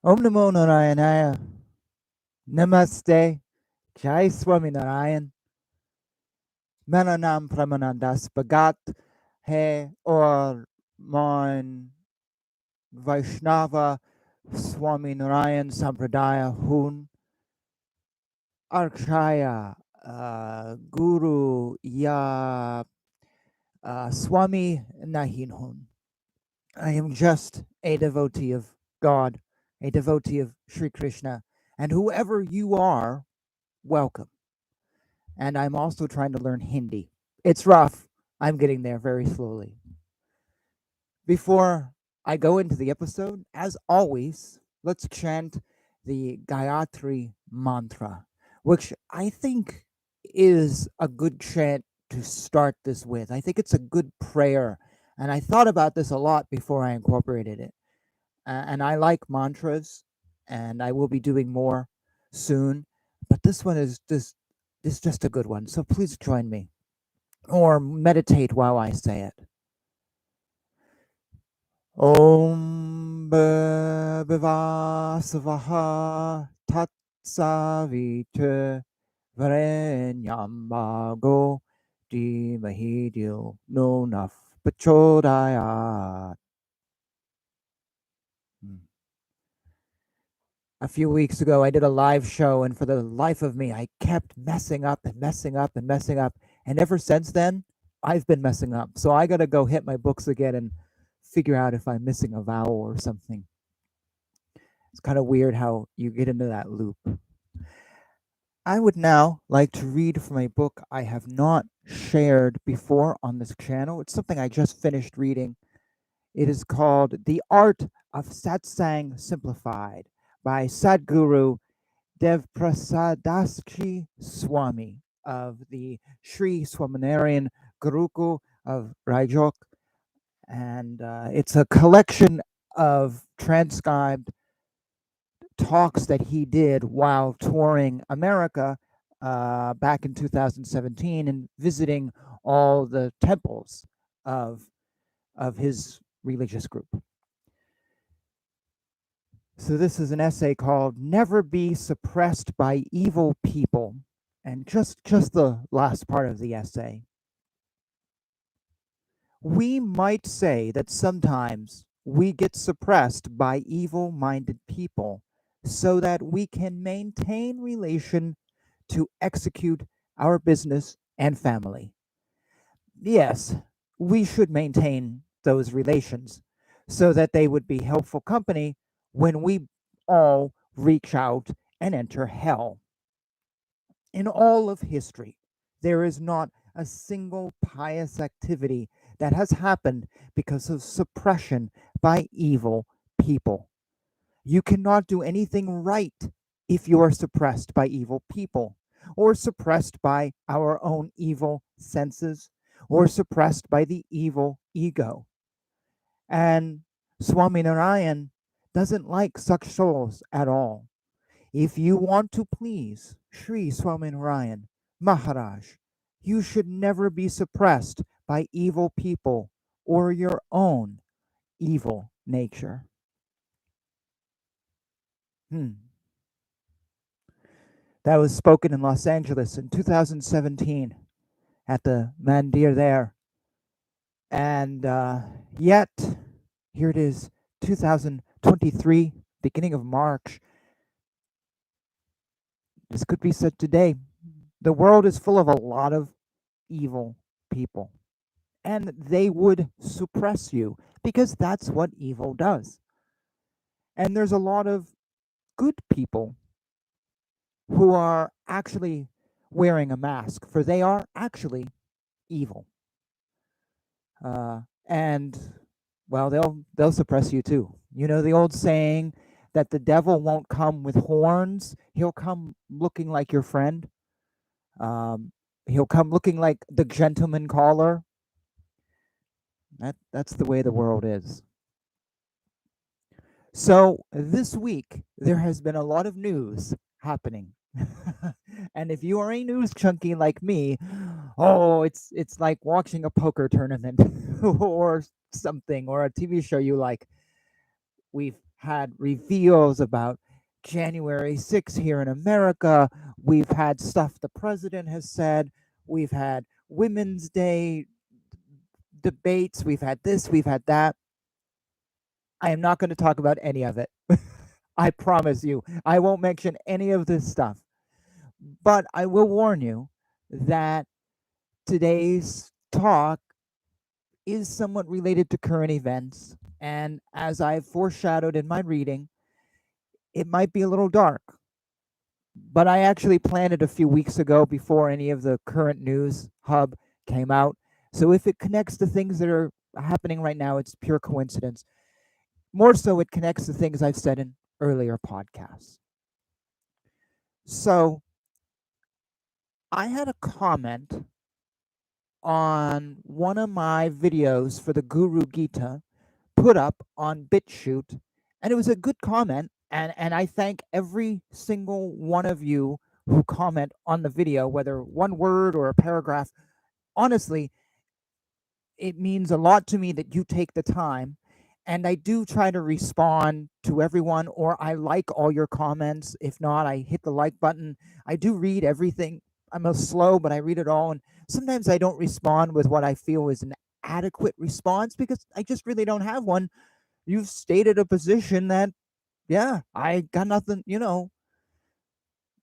Om Namo Narayanaya. Namaste. Jai Swaminarayan. Mera naam Pramanandas Bhagat hai aur mon Vaishnava Swaminarayan Sampradaya hun Arkshaya Guru ya Swami Nahin hun. I am just a devotee of God, a devotee of Sri Krishna, and whoever you are, welcome. And I'm also trying to learn Hindi. It's rough. I'm getting there very slowly. Before I go into the episode, as always, let's chant the Gayatri mantra, which I think is a good chant to start this with. I think it's a good prayer. And I thought about this a lot before I incorporated it. And I like mantras, and I will be doing more soon. But this one is just a good one. So please join me or meditate while I say it. Om Bhivasvaha Tatsavita Varenyam Bhago Dhimahi no Naf Pachodayat. A few weeks ago, I did a live show, and for the life of me, I kept messing up and messing up and messing up. And ever since then, I've been messing up. So I got to go hit my books again and figure out if I'm missing a vowel or something. It's kind of weird how you get into that loop. I would now like to read from a book I have not shared before on this channel. It's something I just finished reading. It is called The Art of Satsang Simplified by Sadguru Devprasaddasji Swami of the Sri Swaminarayan Gurukul of Rajok. And it's a collection of transcribed talks that he did while touring America back in 2017 and visiting all the temples of his religious group. So this is an essay called Never Be Suppressed by Evil People. And just the last part of the essay. We might say that sometimes we get suppressed by evil-minded people so that we can maintain relation to execute our business and family. Yes, we should maintain those relations so that they would be helpful company when we all reach out and enter hell. In all of history, there is not a single pious activity that has happened because of suppression by evil people. You cannot do anything right if you are suppressed by evil people, or suppressed by our own evil senses, or suppressed by the evil ego. And Swaminarayan doesn't like such souls at all. If you want to please Sri Swaminarayan Maharaj, you should never be suppressed by evil people or your own evil nature. That was spoken in Los Angeles in 2017 at the Mandir there. And yet, here it is, 2023, beginning of March. This could be said today. The world is full of a lot of evil people, and they would suppress you because that's what evil does. And there's a lot of good people who are actually wearing a mask, for they are actually evil. And well, they'll suppress you too. You know the old saying that the devil won't come with horns; he'll come looking like your friend. He'll come looking like the gentleman caller. That's the way the world is. So this week there has been a lot of news happening. And if you are a news junkie like me, oh, it's like watching a poker tournament or something, or a TV show you like. We've had reveals about January 6th here in America. We've had stuff the president has said. We've had Women's Day debates. We've had this, we've had that. I am not going to talk about any of it. I promise you, I won't mention any of this stuff. But I will warn you that today's talk is somewhat related to current events. And as I've foreshadowed in my reading, it might be a little dark. But I actually planned it a few weeks ago before any of the current news hub came out. So if it connects to things that are happening right now, it's pure coincidence. More so, it connects to things I've said in earlier podcasts. So I had a comment on one of my videos for the Guru Gita put up on BitChute, and it was a good comment, and I thank every single one of you who comment on the video, whether one word or a paragraph. Honestly, it means a lot to me that you take the time, and I do try to respond to everyone, or I like all your comments. If not, I hit the like button. I do read everything. I'm a slow, but I read it all, and sometimes I don't respond with what I feel is an adequate response because I just really don't have one. You've stated a position that, yeah, I got nothing,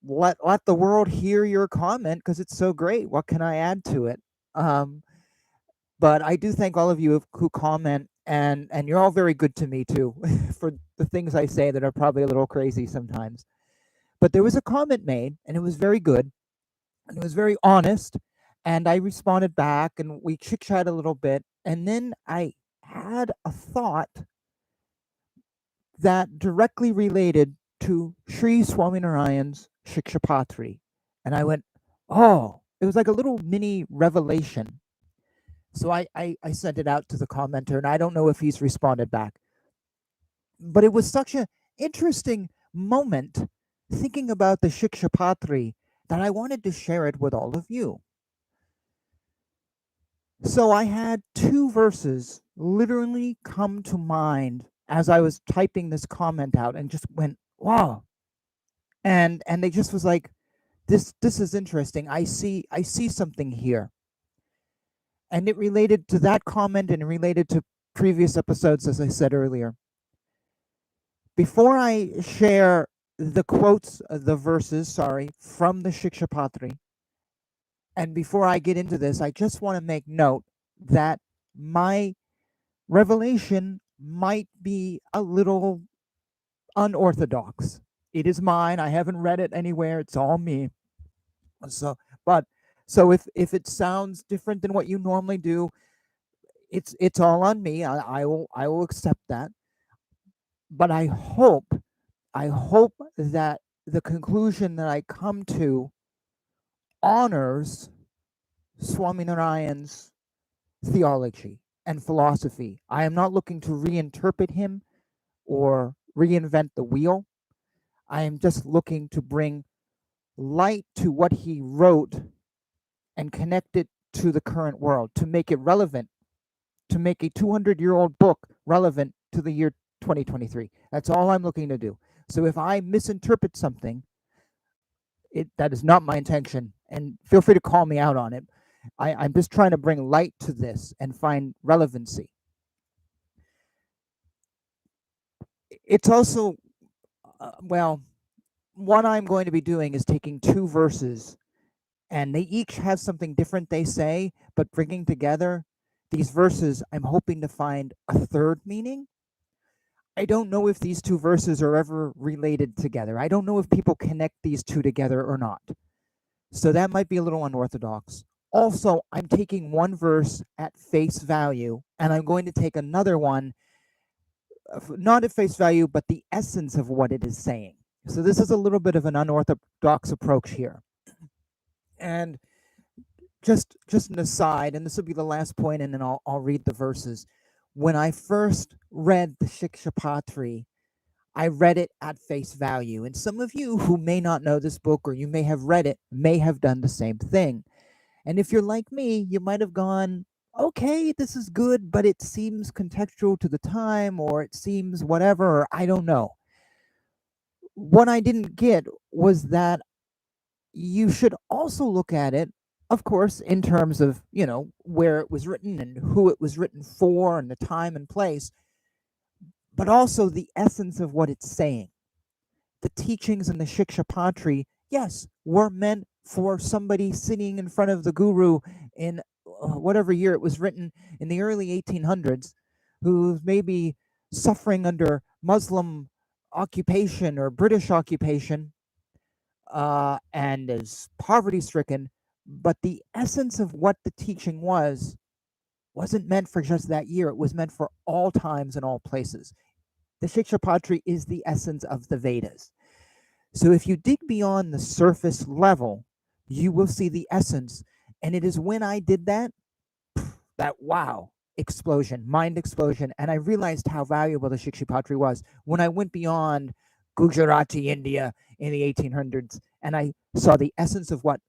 let the world hear your comment because it's so great. What can I add to it? But I do thank all of you who comment, and you're all very good to me too for the things I say that are probably a little crazy sometimes. But there was a comment made, and it was very good, and it was very honest, and I responded back, and we chit-chat a little bit, and then I had a thought that directly related to Sri Swaminarayan's Shikshapatri. And I went, oh, it was like a little mini revelation. So I sent it out to the commenter, and I don't know if he's responded back. But it was such an interesting moment thinking about the Shikshapatri that I wanted to share it with all of you. So I had two verses literally come to mind as I was typing this comment out and just went, wow. And they just was like, this is interesting. I see something here. And it related to that comment and related to previous episodes, as I said earlier. Before I share the quotes, the verses, from the Shikshapatri, and before I get into this, I just want to make note that my revelation might be a little unorthodox. It is mine. I haven't read it anywhere. It's all me. So, if it sounds different than what you normally do, it's all on me. I will accept that. But I hope that the conclusion that I come to honors Swaminarayan's theology and philosophy. I am not looking to reinterpret him or reinvent the wheel. I am just looking to bring light to what he wrote and connect it to the current world, to make it relevant, to make a 200-year-old book relevant to the year 2023. That's all I'm looking to do. So if I misinterpret something, that is not my intention, and feel free to call me out on it. I'm just trying to bring light to this and find relevancy. It's also, what I'm going to be doing is taking two verses, and they each have something different they say, but bringing together these verses, I'm hoping to find a third meaning. I don't know if these two verses are ever related together. I don't know if people connect these two together or not. So that might be a little unorthodox. Also, I'm taking one verse at face value, and I'm going to take another one, not at face value, but the essence of what it is saying. So this is a little bit of an unorthodox approach here. And just an aside, and this will be the last point, and then I'll read the verses. When I first read the Shikshapatri, I read it at face value. And some of you who may not know this book, or you may have read it, may have done the same thing. And if you're like me, you might have gone, okay, this is good, but it seems contextual to the time, or it seems whatever, or I don't know. What I didn't get was that you should also look at it, of course, in terms of, where it was written and who it was written for and the time and place, but also the essence of what it's saying. The teachings in the Shikshapatri, yes, were meant for somebody sitting in front of the guru in whatever year it was written, in the early 1800s, who's maybe suffering under Muslim occupation or British occupation, and is poverty stricken. But the essence of what the teaching wasn't meant for just that year. It was meant for all times and all places. The Shikshapatri is the essence of the Vedas. So if you dig beyond the surface level, you will see the essence. And it is when I did that, that wow explosion, mind explosion, and I realized how valuable the Shikshapatri was when I went beyond Gujarati India in the 1800s and I saw the essence of what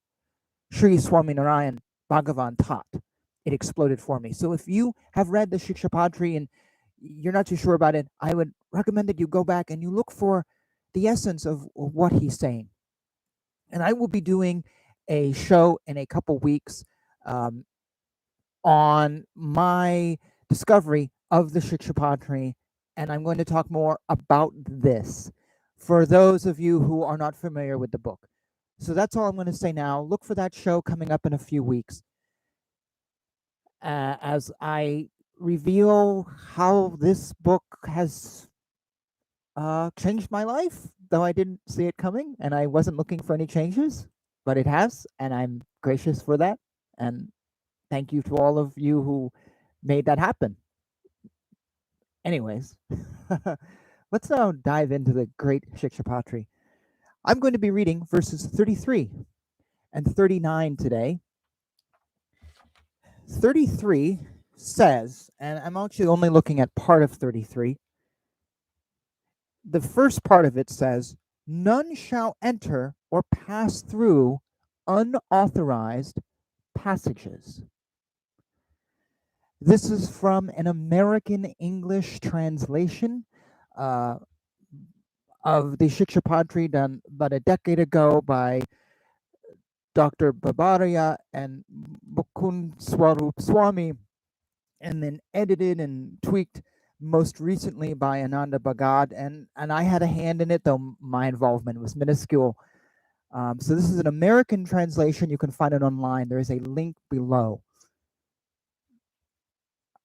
Sri Swaminarayan Bhagavan taught. It exploded for me. So if you have read the Shikshapatri and you're not too sure about it, I would recommend that you go back and you look for the essence of what he's saying. And I will be doing a show in a couple weeks um, on my discovery of the Shikshapatri, and I'm going to talk more about this for those of you who are not familiar with the book. So that's all I'm going to say now. Look for that show coming up in a few weeks as I reveal how this book has changed my life, though I didn't see it coming and I wasn't looking for any changes, but it has, and I'm gracious for that. And thank you to all of you who made that happen. Anyways, let's now dive into the great Shikshapatri. I'm going to be reading verses 33 and 39 today. 33 says, and I'm actually only looking at part of 33. The first part of it says, none shall enter or pass through unauthorized passages. This is from an American English translation uh, of the Shikshapatri done about a decade ago by Dr. Babaria and Mukundswarup Swami, and then edited and tweaked most recently by Ananda Bhagat, and I had a hand in it, though my involvement was minuscule. So this is an American translation. You can find it online. There is a link below.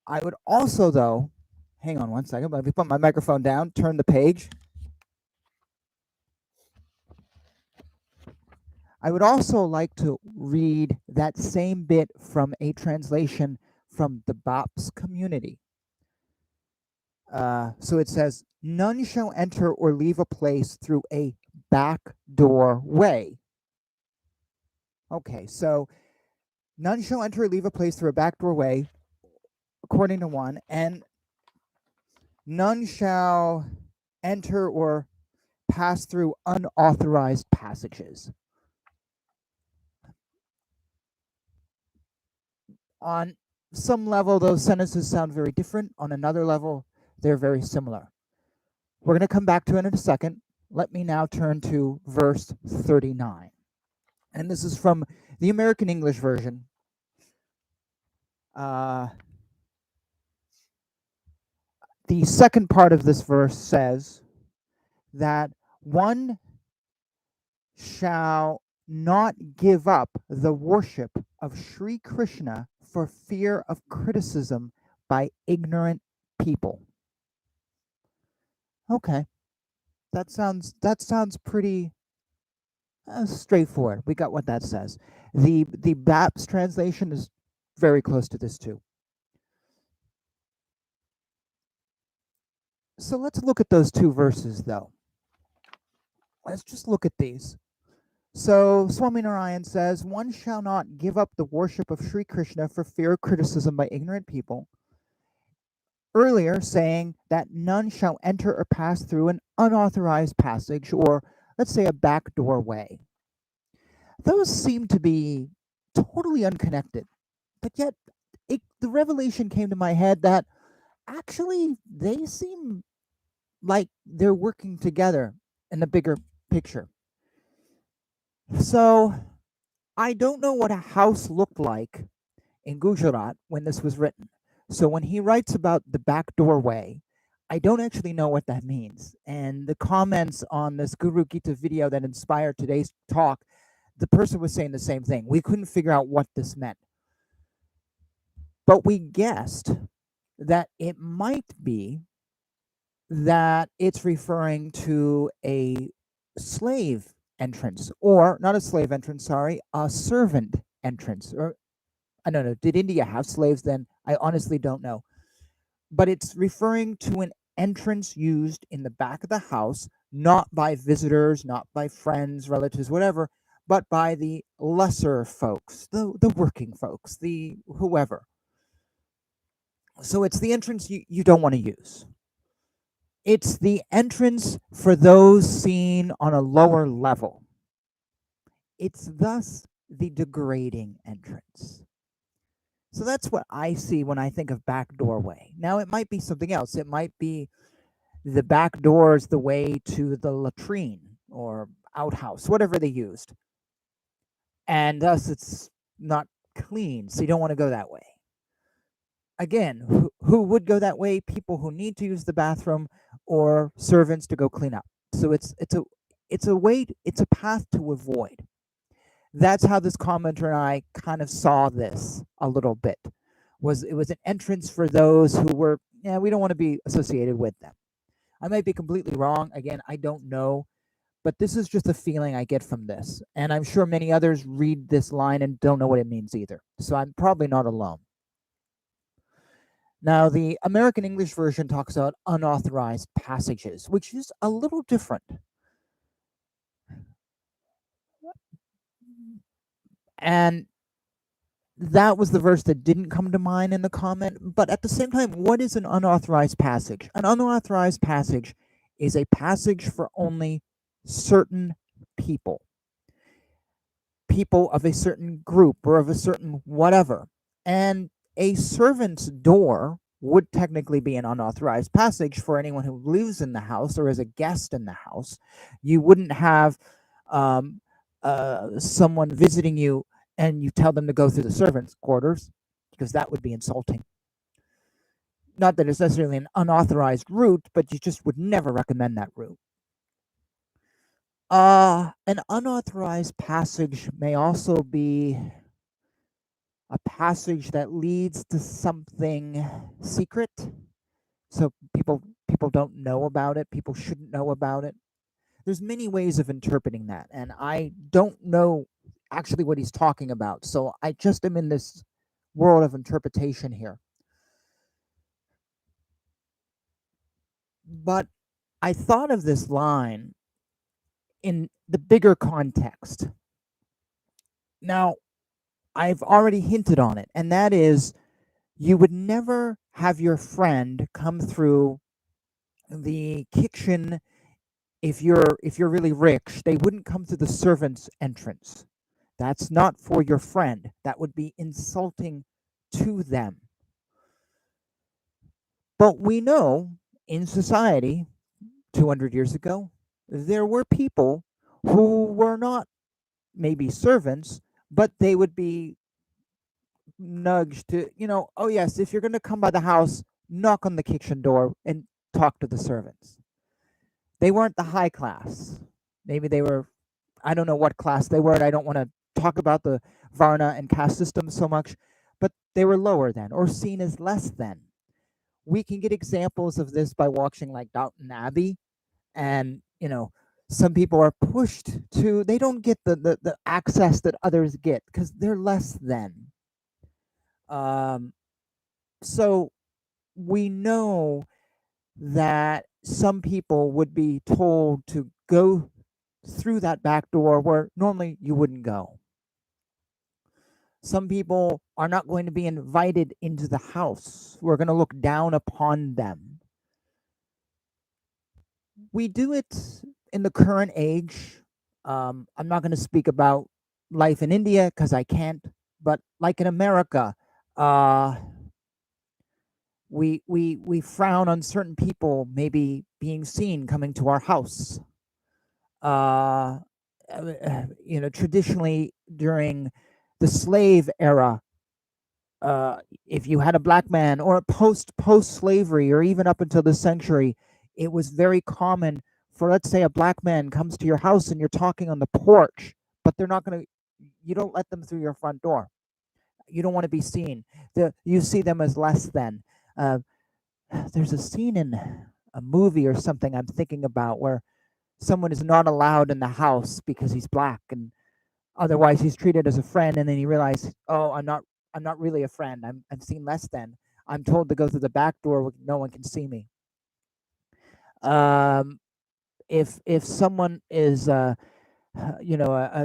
I would also, though, hang on one second, let me put my microphone down, turn the page. I would also like to read that same bit from a translation from the BAPS community. So it says, none shall enter or leave a place through a back door way. Okay, so none shall enter or leave a place through a back door way, according to one, and none shall enter or pass through unauthorized passages. On some level, those sentences sound very different. On another level, they're very similar. We're going to come back to it in a second. Let me now turn to verse 39. And this is from the American English version. The second part of this verse says that one shall not give up the worship of Sri Krishna for fear of criticism by ignorant people. Okay, that sounds pretty straightforward. We got what that says. The BAPS translation is very close to this too. So let's look at those two verses, though. Let's just look at these. So Swaminarayan says, one shall not give up the worship of Sri Krishna for fear of criticism by ignorant people. Earlier saying that none shall enter or pass through an unauthorized passage, or let's say a backdoor way. Those seem to be totally unconnected, but yet the revelation came to my head that actually they seem like they're working together in the bigger picture. So I don't know what a house looked like in Gujarat when this was written. So when he writes about the back doorway, I don't actually know what that means. And the comments on this Guru Gita video that inspired today's talk, the person was saying the same thing. We couldn't figure out what this meant. But we guessed that it might be that it's referring to a slave entrance, or not a slave entrance, sorry, a servant entrance. Or I don't know, did India have slaves then? I honestly don't know. But it's referring to an entrance used in the back of the house, not by visitors, not by friends, relatives, whatever, but by the lesser folks, the working folks, the whoever. So it's the entrance you don't want to use. It's the entrance for those seen on a lower level. It's thus the degrading entrance. So that's what I see when I think of back doorway. Now, it might be something else. It might be the back door is the way to the latrine or outhouse, whatever they used. And thus it's not clean, so you don't want to go that way. Again, who would go that way? People who need to use the bathroom or servants to go clean up. So it's a way, it's a path to avoid. That's how this commenter and I kind of saw this a little bit. It was an entrance for those who were, yeah, we don't want to be associated with them. I might be completely wrong. Again, I don't know, but this is just a feeling I get from this. And I'm sure many others read this line and don't know what it means either. So I'm probably not alone. Now, the American English version talks about unauthorized passages, which is a little different. And that was the verse that didn't come to mind in the comment. But at the same time, what is an unauthorized passage? An unauthorized passage is a passage for only certain people, people of a certain group or of a certain whatever. And a servant's door would technically be an unauthorized passage for anyone who lives in the house or is a guest in the house. You wouldn't have someone visiting you and you tell them to go through the servants' quarters, because that would be insulting. Not that it's necessarily an unauthorized route, but you just would never recommend that route. An unauthorized passage may also be a passage that leads to something secret. So people don't know about it. People shouldn't know about it. There's many ways of interpreting that, and I don't know actually what he's talking about. So I just am in this world of interpretation here. But I thought of this line in the bigger context. Now, I've already hinted on it, and that is you would never have your friend come through the kitchen. If you're really rich, they wouldn't come through the servant's entrance. That's not for your friend. That would be insulting to them. But we know in society 200 years ago, there were people who were not maybe servants, but they would be nudged to, oh yes, if you're going to come by the house, knock on the kitchen door and talk to the servants. They weren't the high class. Maybe they were, I don't know what class they were. I don't want to talk about the Varna and caste system so much, but they were lower than, or seen as less than. We can get examples of this by watching like Downton Abbey, and some people are pushed to, they don't get the access that others get because they're less than. So we know that some people would be told to go through that back door where normally you wouldn't go. Some people are not going to be invited into the house. We're going to look down upon them. We do it in the current age. I'm not going to speak about life in India because I can't, but like in America, we frown on certain people maybe being seen coming to our house. Traditionally during the slave era, if you had a black man, or post slavery, or even up until this century, it was very common for, let's say, a black man comes to your house and you're talking on the porch, but they're not going to, you don't let them through your front door. You don't want to be seen. You see them as less than. There's a scene in a movie or something I'm thinking about where someone is not allowed in the house because he's black, and otherwise he's treated as a friend, and then you realize, oh, I'm not really a friend. I'm seen less than. I'm told to go through the back door where no one can see me. If someone is a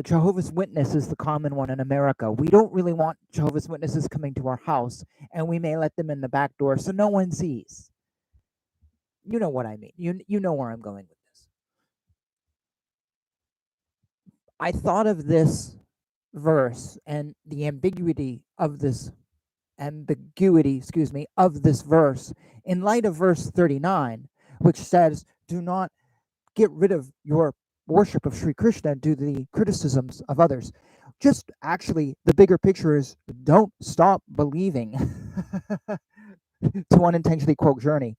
Jehovah's Witness is the common one in America. We don't really want Jehovah's Witnesses coming to our house, and we may let them in the back door so no one sees. You know what I mean. You know where I'm going with this. I thought of this verse and the ambiguity, of this verse in light of verse 39, which says, do not get rid of your worship of Sri Krishna due to the criticisms of others. Just actually, the bigger picture is, don't stop believing. To unintentionally quote Journey.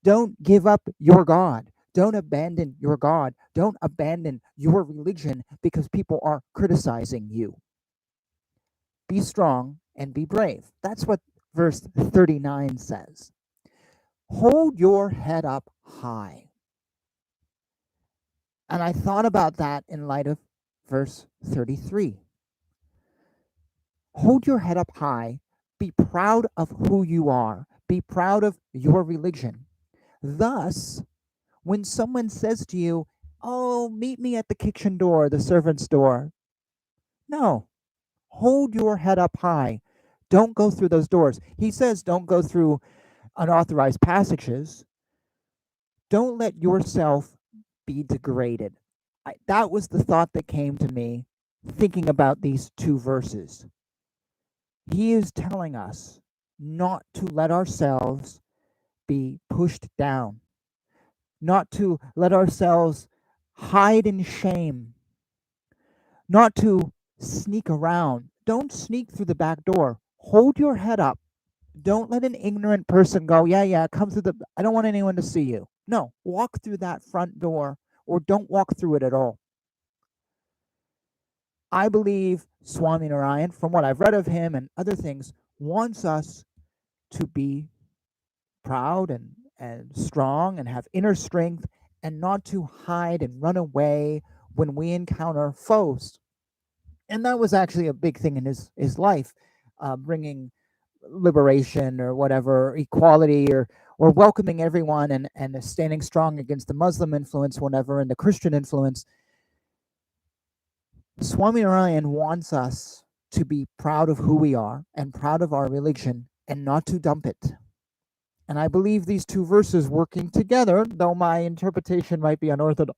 Don't give up your God. Don't abandon your God. Don't abandon your religion because people are criticizing you. Be strong and be brave. That's what verse 39 says. Hold your head up high. And I thought about that in light of verse 33. Hold your head up high. Be proud of who you are. Be proud of your religion. Thus, when someone says to you, oh, meet me at the kitchen door, the servant's door. No, hold your head up high. Don't go through those doors. He says don't go through unauthorized passages. Don't let yourself be degraded. That was the thought that came to me thinking about these two verses. He is telling us not to let ourselves be pushed down, not to let ourselves hide in shame, not to sneak around. Don't sneak through the back door. Hold your head up. Don't let an ignorant person go, yeah, come through I don't want anyone to see you. No, walk through that front door, or don't walk through it at all. I believe Swaminarayan, from what I've read of him and other things, wants us to be proud and strong and have inner strength, and not to hide and run away when we encounter foes. And that was actually a big thing in his life, bringing liberation or whatever, equality, or welcoming everyone, and standing strong against the Muslim influence, whatever, and the Christian influence. Swaminarayan wants us to be proud of who we are and proud of our religion, and not to dump it. And I believe these two verses working together, though my interpretation might be unorthodox,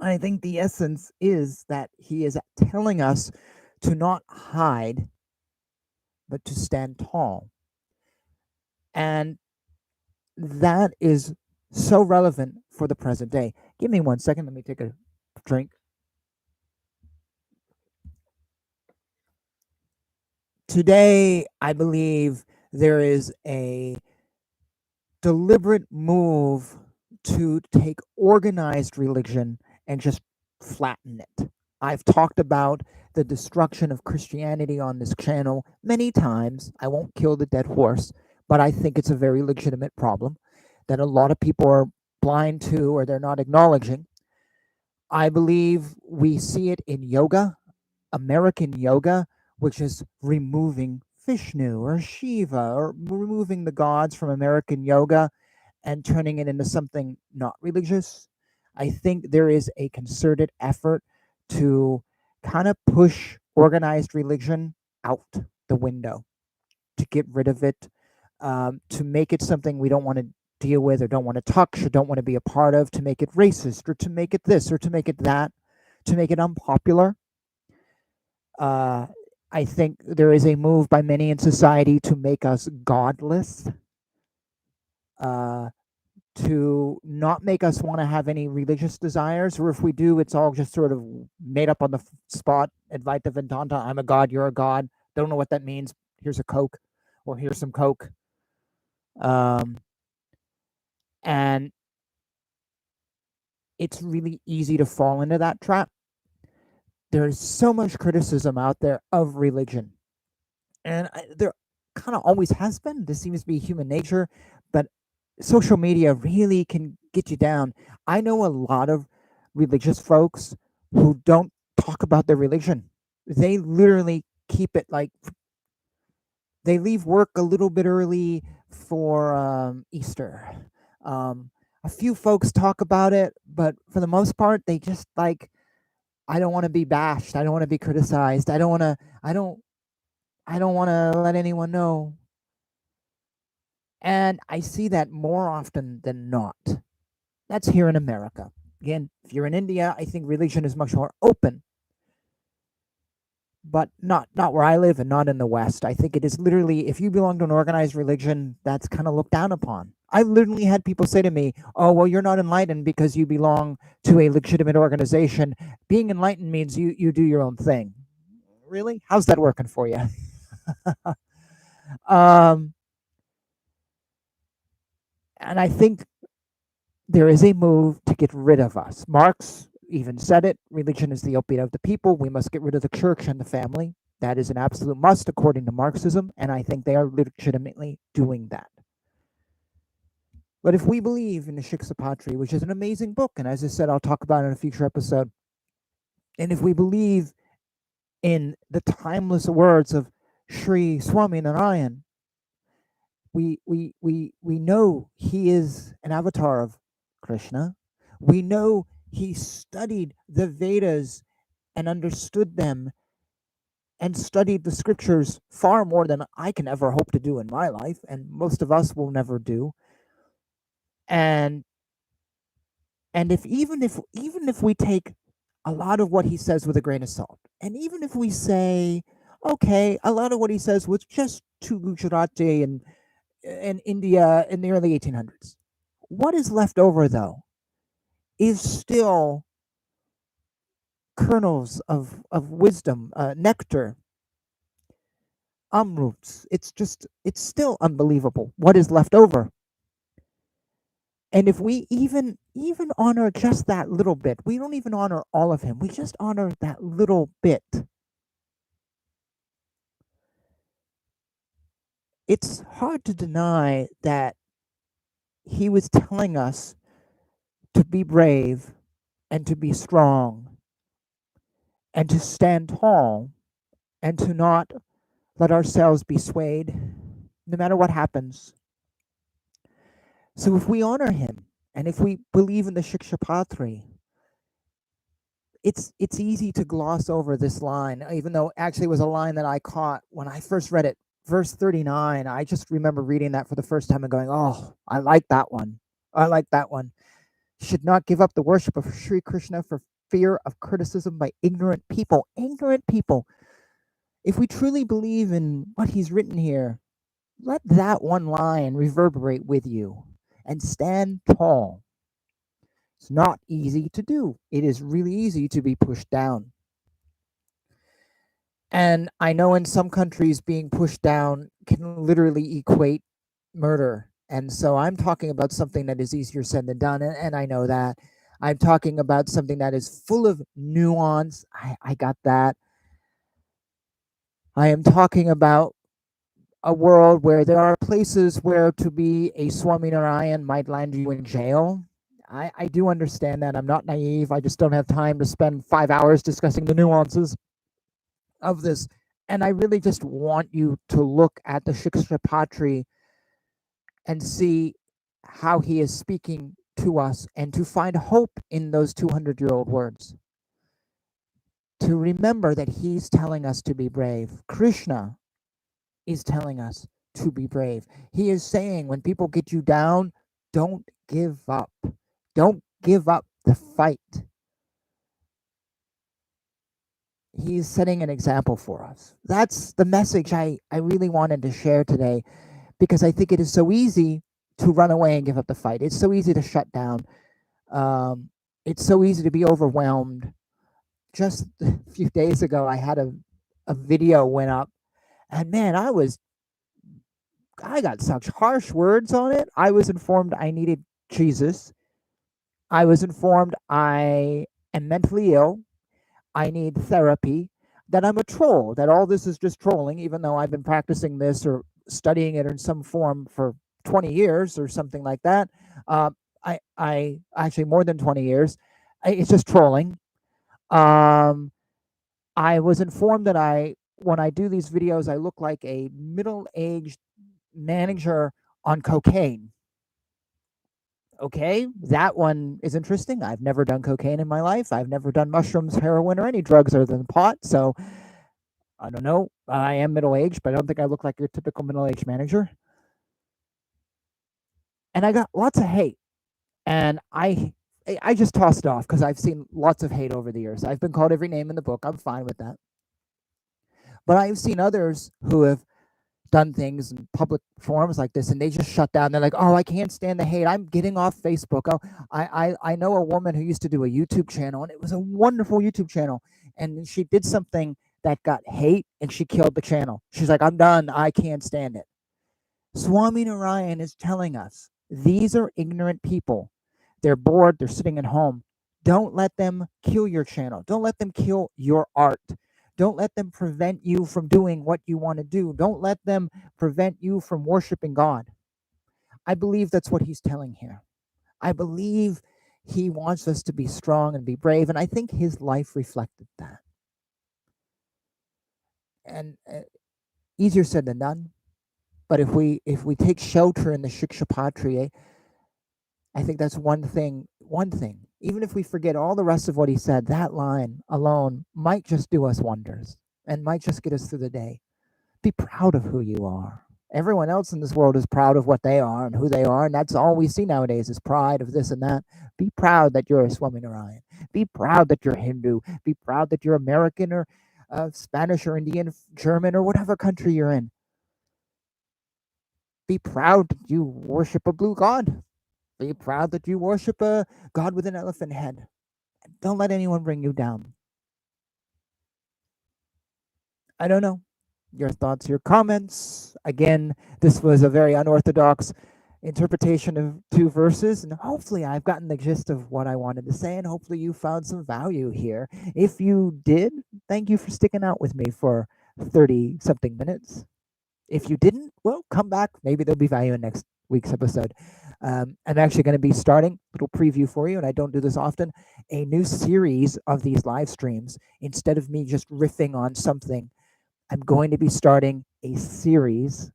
I think the essence is that he is telling us to not hide, but to stand tall. And that is so relevant for the present day. Give me 1 second. Let me take a drink. Today, I believe there is a deliberate move to take organized religion and just flatten it. I've talked about the destruction of Christianity on this channel many times. I won't kill the dead horse, but I think it's a very legitimate problem that a lot of people are blind to, or they're not acknowledging. I believe we see it in yoga, American yoga, which is removing Vishnu or Shiva, or removing the gods from American yoga and turning it into something not religious. I think there is a concerted effort to kind of push organized religion out the window, to get rid of it, to make it something we don't want to deal with, or don't want to touch, or don't want to be a part of, to make it racist, or to make it this, or to make it that, to make it unpopular. I think there is a move by many in society to make us godless, to not make us want to have any religious desires, or if we do, it's all just sort of made up on the spot. Advaita Vedanta, I'm a god, you're a god. Don't know what that means. Here's a Coke, or here's some Coke. And it's really easy to fall into that trap. There's so much criticism out there of religion. And there kind of always has been. This seems to be human nature, but social media really can get you down. I know a lot of religious folks who don't talk about their religion. They literally keep it like they leave work a little bit early for Easter. A few folks talk about it, but for the most part, they just like, I don't want to be bashed. I don't want to be criticized. I don't want to let anyone know. And I see that more often than not. That's here in America. Again, if you're in India, I think religion is much more open. But not where I live and not in the West. I think it is literally, if you belong to an organized religion, that's kind of looked down upon. I literally had people say to me, oh, well, you're not enlightened because you belong to a legitimate organization. Being enlightened means you do your own thing. Really? How's that working for you? And I think there is a move to get rid of us. Marx even said it, religion is the opiate of the people. We must get rid of the church and the family. That is an absolute must according to Marxism, and I think they are legitimately doing that. But if we believe in the Shikshapatri, which is an amazing book, and as I said, I'll talk about it in a future episode, and if we believe in the timeless words of Sri Swaminarayan, we know he is an avatar of Krishna. We know he studied the Vedas and understood them and studied the scriptures far more than I can ever hope to do in my life, and most of us will never do. And if even if we take a lot of what he says with a grain of salt, and even if we say, okay, a lot of what he says was just to Gujarati and India in the early 1800s, what is left over though is still kernels of wisdom, nectar, amruts. It's still unbelievable what is left over. And if we even honor just that little bit, we don't even honor all of him. We just honor that little bit. It's hard to deny that he was telling us to be brave and to be strong and to stand tall and to not let ourselves be swayed no matter what happens. So if we honor him and if we believe in the Shikshapatri, it's easy to gloss over this line, even though actually it was a line that I caught when I first read it. Verse 39, I just remember reading that for the first time and going, oh, I like that one. I like that one. Should not give up the worship of Sri Krishna for fear of criticism by ignorant people. Ignorant people. If we truly believe in what he's written here, let that one line reverberate with you and stand tall. It's not easy to do. It is really easy to be pushed down. And I know in some countries being pushed down can literally equate murder. And so I'm talking about something that is easier said than done. And I know that. I'm talking about something that is full of nuance. I got that. I am talking about a world where there are places where to be a Swaminarayan might land you in jail. I do understand that. I'm not naive. I just don't have time to spend 5 hours discussing the nuances of this. And I really just want you to look at the Shikshapatri and see how he is speaking to us and to find hope in those 200-year-old words. To remember that he's telling us to be brave. Krishna is telling us to be brave. He is saying when people get you down, don't give up. Don't give up the fight. he's setting an example for us. That's the message I really wanted to share today, because I think it is so easy to run away and give up the fight. It's so easy to shut down. It's so easy to be overwhelmed. Just a few days ago, I had a video went up, and man, I got such harsh words on it. I was informed I needed Jesus. I was informed I am mentally ill. I need therapy. That I'm a troll. That all this is just trolling, even though I've been practicing this or studying it in some form for 20 years or something like that. I actually more than 20 years. It's just trolling. Um, I was informed that when I do these videos, I look like a middle-aged manager on cocaine. Okay, that one is interesting. I've never done cocaine in my life. I've never done mushrooms, heroin, or any drugs other than pot. So I don't know. I am middle-aged, but I don't think I look like your typical middle-aged manager. And I got lots of hate, and I just tossed it off because I've seen lots of hate over the years. I've been called every name in the book. I'm fine with that. But I've seen others who have done things in public forums like this, and they just shut down. They're like, "Oh, I can't stand the hate. I'm getting off Facebook." Oh, I know a woman who used to do a YouTube channel, and it was a wonderful YouTube channel, and she did something that got hate, and she killed the channel. She's like, "I'm done. I can't stand it." Swaminarayan is telling us these are ignorant people. They're bored. They're sitting at home. Don't let them kill your channel. Don't let them kill your art. Don't let them prevent you from doing what you want to do. Don't let them prevent you from worshiping God. I believe that's what he's telling here. I believe he wants us to be strong and be brave, and I think his life reflected that. And easier said than done. But if we take shelter in the Shikshapatri, I think that's one thing. Even if we forget all the rest of what he said, that line alone might just do us wonders and might just get us through the day. Be proud of who you are. Everyone else in this world is proud of what they are and who they are, and that's all we see nowadays is pride of this and that. Be proud that you're a Swaminarayan. Be proud that you're Hindu. Be proud that you're American or Spanish or Indian, German, or whatever country you're in. Be proud that you worship a blue god. Be proud that you worship a god with an elephant head. Don't let anyone bring you down. I don't know. Your thoughts, your comments. Again, this was a very unorthodox interpretation of two verses, and hopefully I've gotten the gist of what I wanted to say, and hopefully you found some value here. If you did, thank you for sticking out with me for 30 something minutes. If you didn't, well, come back. Maybe there'll be value in next week's episode. I'm actually going to be starting, little preview for you, and I don't do this often, a new series of these live streams. Instead of me just riffing on something, I'm going to be starting a series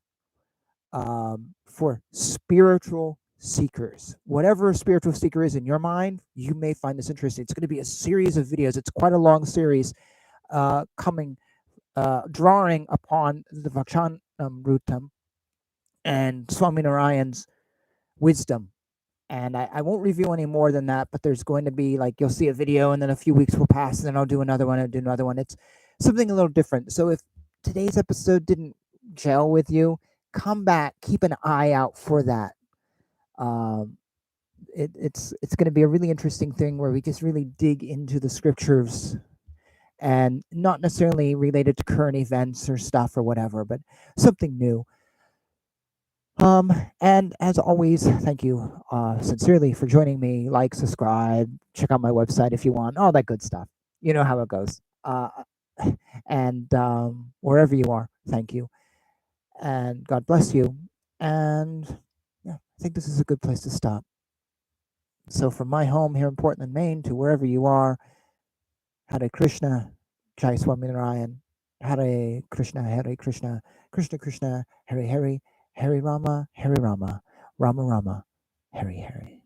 for spiritual seekers. Whatever a spiritual seeker is in your mind, you may find this interesting. It's going to be a series of videos. It's quite a long series coming, drawing upon the Vakshanamrutam and Swaminarayan's wisdom. And I won't reveal any more than that, but there's going to be, like, you'll see a video and then a few weeks will pass and then I'll do another one and do another one. It's something a little different. So if today's episode didn't gel with you, come back, keep an eye out for that. It's going to be a really interesting thing where we just really dig into the scriptures, and not necessarily related to current events or stuff or whatever, but something new. And as always, thank you sincerely for joining me. Like, subscribe, check out my website if you want, all that good stuff. You know how it goes. And wherever you are, thank you. And God bless you. And yeah, I think this is a good place to stop. So from my home here in Portland, Maine, to wherever you are, Hare Krishna, Jai Swaminarayan, Hare Krishna, Krishna Krishna, Hare Hare, Hare Rama, Rama Rama, Hare Hare.